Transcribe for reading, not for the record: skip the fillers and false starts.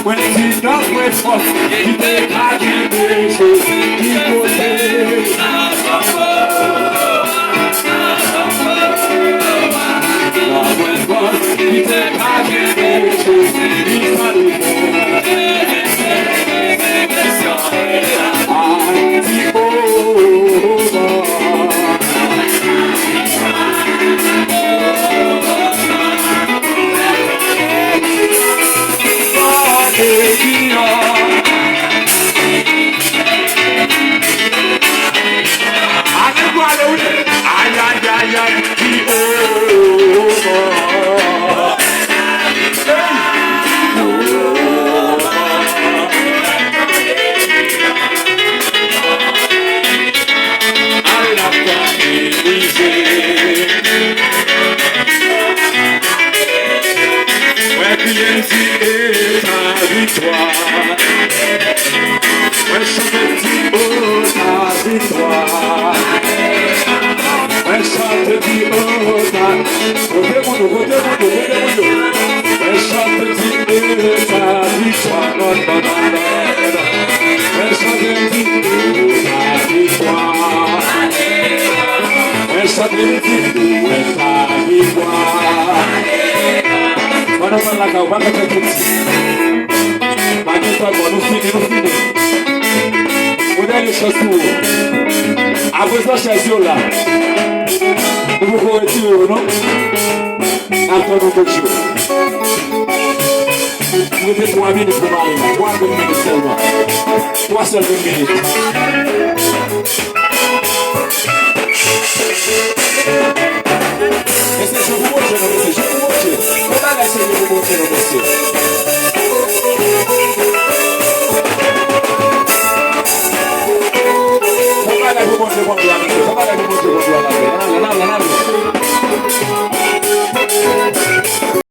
when she does wait for he take her to places he go take. Love when God he take her to places he's not